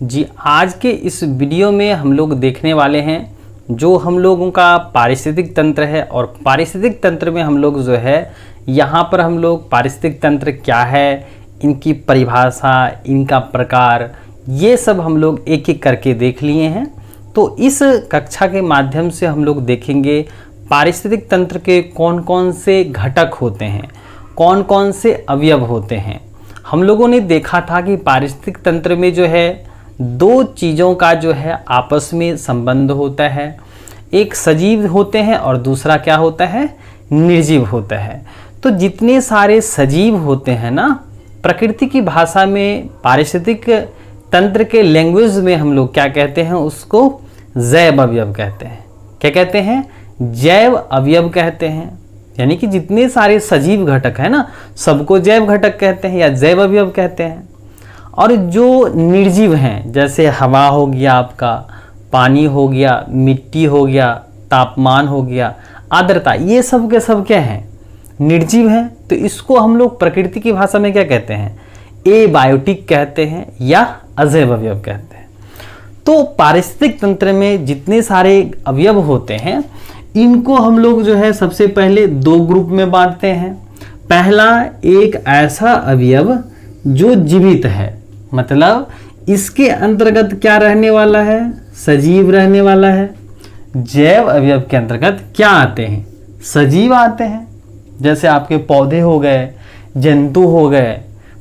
जी, आज के इस वीडियो में हम लोग देखने वाले हैं जो हम लोगों का पारिस्थितिक तंत्र है। और पारिस्थितिक तंत्र में हम लोग जो है यहाँ पर हम लोग पारिस्थितिक तंत्र क्या है, इनकी परिभाषा, इनका प्रकार, ये सब हम लोग एक एक करके देख लिए हैं। तो इस कक्षा के माध्यम से हम लोग देखेंगे पारिस्थितिक तंत्र के कौन कौन से घटक होते हैं, कौन कौन से अवयव होते हैं। हम लोगों ने देखा था कि पारिस्थितिक तंत्र में जो है दो चीज़ों का जो है आपस में संबंध होता है, एक सजीव होते हैं और दूसरा क्या होता है, निर्जीव होता है। तो जितने सारे सजीव होते हैं ना, प्रकृति की भाषा में पारिस्थितिक तंत्र के लैंग्वेज में हम लोग क्या कहते हैं, उसको जैव अवयव कहते हैं। क्या कहते हैं? जैव अवयव कहते हैं। यानी कि जितने सारे सजीव घटक है ना, सबको जैव घटक कहते हैं या जैव अवयव कहते हैं। और जो निर्जीव हैं, जैसे हवा हो गया, आपका पानी हो गया, मिट्टी हो गया, तापमान हो गया, आर्द्रता, ये सब के सब क्या हैं, निर्जीव हैं। तो इसको हम लोग प्रकृति की भाषा में क्या कहते हैं, एबायोटिक कहते हैं या अजैव अवयव कहते हैं। तो पारिस्थितिक तंत्र में जितने सारे अवयव होते हैं, इनको हम लोग जो है सबसे पहले दो ग्रुप में बांटते हैं। पहला, एक ऐसा अवयव जो जीवित है, मतलब इसके अंतर्गत क्या रहने वाला है, सजीव रहने वाला है। जैव अवयव के अंतर्गत क्या आते हैं, सजीव आते हैं। जैसे आपके पौधे हो गए, जंतु हो गए,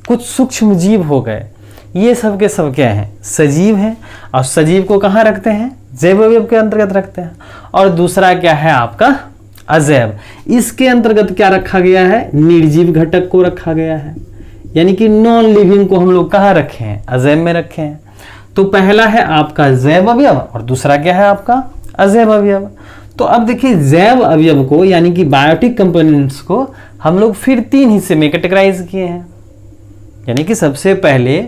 कुछ सूक्ष्म जीव हो गए, ये सब के सब क्या हैं, सजीव हैं। और सजीव को कहाँ रखते हैं, जैव अवयव के अंतर्गत रखते हैं। और दूसरा क्या है आपका, अजैव, इसके अंतर्गत क्या रखा गया है, निर्जीव घटक को रखा गया है। यानी कि नॉन लिविंग को हम लोग कहाँ रखे हैं, अजैव में रखे हैं। तो पहला है आपका जैव अवयव और दूसरा क्या है आपका अजैव अवयव। तो अब देखिए, जैव अवयव को यानी कि बायोटिक कंपोनेंट्स को हम लोग फिर तीन हिस्से में कैटेगराइज किए हैं। यानी कि सबसे पहले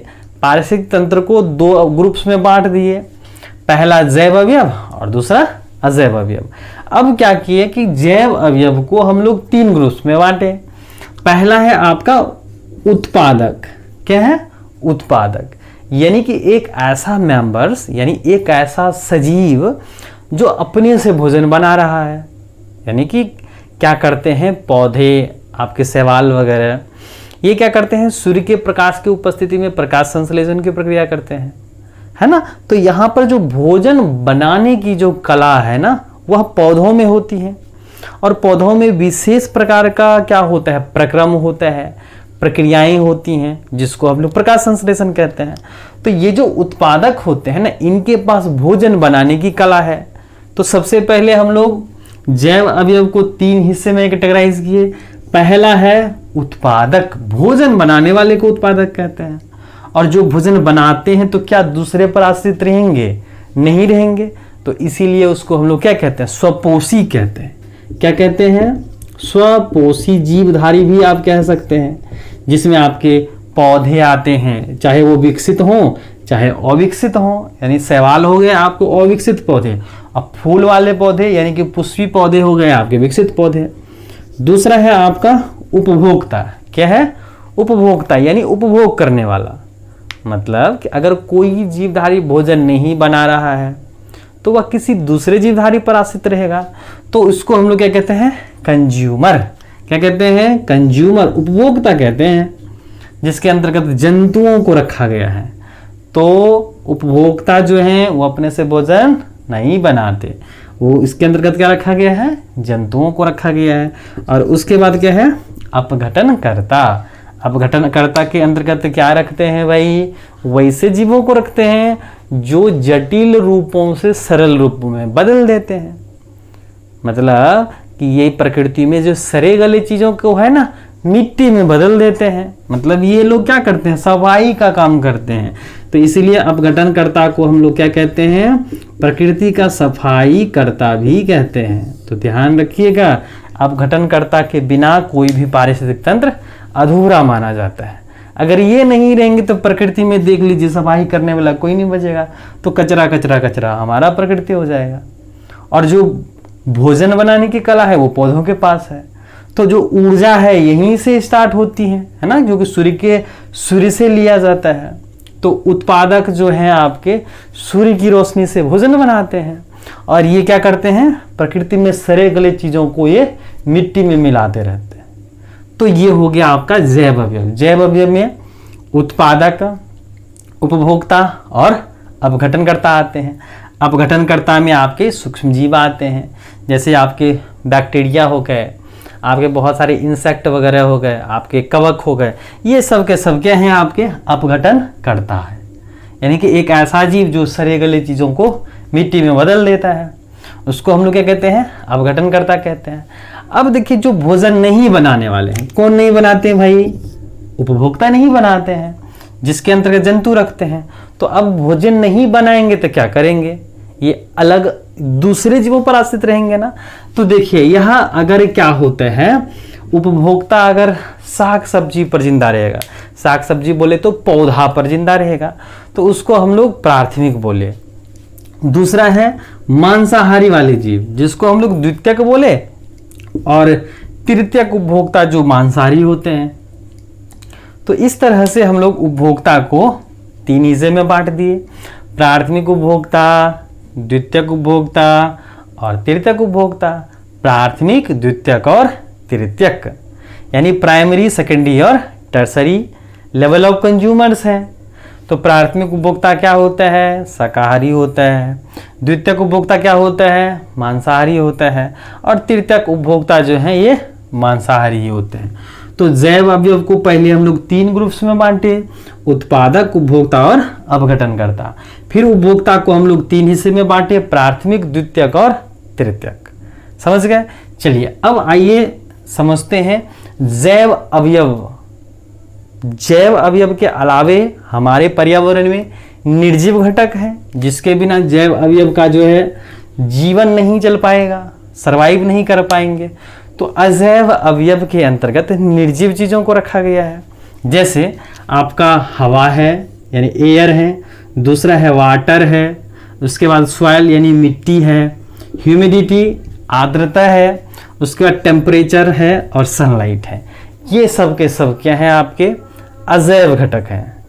पारिस्थितिक तंत्र को दो ग्रुप्स में बांट दिए, पहला जैव अवयव और दूसरा अजैव अवयव। अब क्या किए कि जैव अवयव को हम लोग तीन ग्रुप्स में बांटे। पहला है आपका उत्पादक। क्या है, उत्पादक, यानी कि एक ऐसा मेंबर्स, यानी एक ऐसा सजीव जो अपने से भोजन बना रहा है। यानी कि क्या करते हैं, पौधे, आपके शैवाल वगैरह, ये क्या करते हैं, सूर्य के प्रकाश की उपस्थिति में प्रकाश संश्लेषण की प्रक्रिया करते हैं, है ना। तो यहाँ पर जो भोजन बनाने की जो कला है ना, वह पौधों में होती है। और पौधों में विशेष प्रकार का क्या होता है, प्रक्रम होता है, प्रक्रियाएं होती हैं, जिसको हम लोग प्रकाश संश्लेषण कहते हैं। तो ये जो उत्पादक होते हैं ना, इनके पास भोजन बनाने की कला है। तो सबसे पहले हम लोग जैव अवयव को तीन हिस्से में कैटेगराइज किए। पहला है उत्पादक, भोजन बनाने वाले को उत्पादक कहते हैं। और जो भोजन बनाते हैं तो क्या दूसरे पर आश्रित रहेंगे, नहीं रहेंगे। तो इसीलिए उसको हम लोग क्या कहते हैं, स्वपोषी कहते हैं। क्या कहते हैं, स्वपोषी जीवधारी भी आप कह सकते हैं, जिसमें आपके पौधे आते हैं, चाहे वो विकसित हों चाहे अविकसित हों। यानी शैवाल हो गए आपको अविकसित पौधे, अब फूल वाले पौधे यानी कि पुष्पी पौधे हो गए आपके विकसित पौधे। दूसरा है आपका उपभोक्ता। क्या है, उपभोक्ता, यानी उपभोग करने वाला। मतलब कि अगर कोई जीवधारी भोजन नहीं बना रहा है तो वह किसी दूसरे जीवधारी पर आश्रित रहेगा, तो उसको हम लोग क्या कहते हैं, कंज्यूमर। क्या कहते हैं, कंज्यूमर, उपभोक्ता कहते हैं, जिसके अंतर्गत जंतुओं को रखा गया है। तो उपभोक्ता जो हैं वो अपने से भोजन नहीं बनाते, वो इसके अंतर्गत क्या रखा गया है, जंतुओं को रखा गया है। और उसके बाद क्या है, अपघटनकर्ता। अपघटनकर्ता के अंतर्गत क्या रखते हैं भाई, वैसे जीवों को रखते हैं जो जटिल रूपों से सरल रूप में बदल देते हैं। मतलब कि ये प्रकृति में जो सरे गले चीजों को है ना, मिट्टी में बदल देते हैं। मतलब ये लोग क्या करते हैं, सफाई का काम करते हैं। तो इसीलिए अपघटनकर्ता को हम लोग क्या कहते हैं, प्रकृति का सफाई कर्ता भी कहते हैं। तो ध्यान रखिएगा, अपघटनकर्ता के बिना कोई भी पारिस्थितिक तंत्र अधूरा माना जाता है। अगर ये नहीं रहेंगे तो प्रकृति में देख लीजिए, सफाई करने वाला कोई नहीं बचेगा, तो कचरा कचरा कचरा हमारा प्रकृति हो जाएगा। और जो भोजन बनाने की कला है वो पौधों के पास है। तो जो ऊर्जा है यहीं से स्टार्ट होती है ना, जो कि सूर्य से लिया जाता है। तो उत्पादक जो हैं आपके सूर्य की रोशनी से भोजन बनाते हैं, और ये क्या करते हैं, प्रकृति में सड़े गले चीज़ों को ये मिट्टी में मिलाते रहते हैं। तो ये हो गया आपका जैव अवयव। जैव अवयव में उत्पादक, उपभोक्ता और अपघटनकर्ता आते हैं। अपघटनकर्ता में आपके सूक्ष्म जीव आते हैं, जैसे आपके बैक्टीरिया हो गए, आपके बहुत सारे इंसेक्ट वगैरह हो गए, आपके कवक हो गए, ये सब के सब क्या हैं, आपके अपघटनकर्ता है। यानी कि एक ऐसा जीव जो सड़े गले चीज़ों को मिट्टी में बदल देता है, उसको हम लोग क्या कहते हैं, अपघटनकर्ता कहते हैं। अब देखिए जो भोजन नहीं बनाने वाले हैं, कौन नहीं बनाते हैं भाई, उपभोक्ता नहीं बनाते हैं, जिसके अंतर्गत जंतु रखते हैं। तो अब भोजन नहीं बनाएंगे तो क्या करेंगे, ये अलग दूसरे जीवों पर आश्रित रहेंगे ना। तो देखिए यहाँ अगर क्या होते हैं, उपभोक्ता अगर साग सब्जी पर जिंदा रहेगा, साग सब्जी बोले तो पौधा पर जिंदा रहेगा, तो उसको हम लोग प्राथमिक बोले। दूसरा है मांसाहारी वाले जीव, जिसको हम लोग द्वितीयक बोले, और तृतीयक उपभोक्ता जो मांसाहारी होते हैं। तो इस तरह से हम लोग उपभोक्ता को तीन हिस्से में बांट दिए, प्राथमिक उपभोक्ता, द्वितीयक उपभोक्ता और तृतीयक उपभोक्ता। प्राथमिक, द्वितीयक और तृतीयक, यानी प्राइमरी, सेकेंडरी और टर्सरी लेवल ऑफ कंज्यूमर्स हैं। तो प्राथमिक उपभोक्ता क्या होता है, शाकाहारी होता है, द्वितीयक उपभोक्ता क्या होता है, मांसाहारी होता है, और तृतीयक उपभोक्ता जो है ये मांसाहारी ही होते हैं। तो जैव अवयव को पहले हम लोग तीन ग्रुप्स में बांटे, उत्पादक, उपभोक्ता और अपघटनकर्ता। फिर उपभोक्ता को हम लोग तीन हिस्से में बांटे, प्राथमिक, द्वितीयक और तृतीयक। समझ गए। चलिए अब आइए समझते हैं जैव अवयव। जैव अवयव के अलावे हमारे पर्यावरण में निर्जीव घटक है, जिसके बिना जैव अवयव का जो है जीवन नहीं चल पाएगा, सरवाइव नहीं कर पाएंगे। तो अजैव अवयव के अंतर्गत निर्जीव चीज़ों को रखा गया है। जैसे आपका हवा है यानी एयर है, दूसरा है वाटर है, उसके बाद सॉइल यानी मिट्टी है, ह्यूमिडिटी आर्द्रता है, उसके बाद टेम्परेचर है और सनलाइट है। ये सब के सब क्या है, आपके अजैव घटक हैं।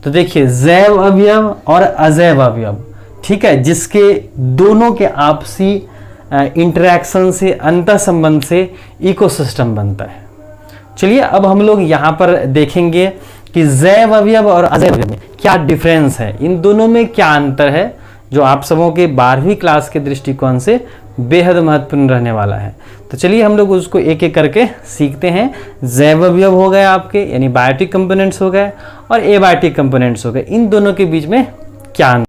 तो देखिए जैव अवयव और अजैव अवयव, ठीक है, जिसके दोनों के आपसी इंटरेक्शन से, अंतः संबंध से इकोसिस्टम बनता है। चलिए अब हम लोग यहाँ पर देखेंगे कि जैव अवयव और अजैव अवयव में क्या डिफरेंस है, इन दोनों में क्या अंतर है, जो आप सबों के 12वीं क्लास के दृष्टिकोण से बेहद महत्वपूर्ण रहने वाला है। तो चलिए हम लोग उसको एक एक करके सीखते हैं। जैव अवयव हो गए आपके, यानी बायोटिक कंपोनेंट्स हो गए, और एबायोटिक कंपोनेंट्स हो गए। इन दोनों के बीच में क्या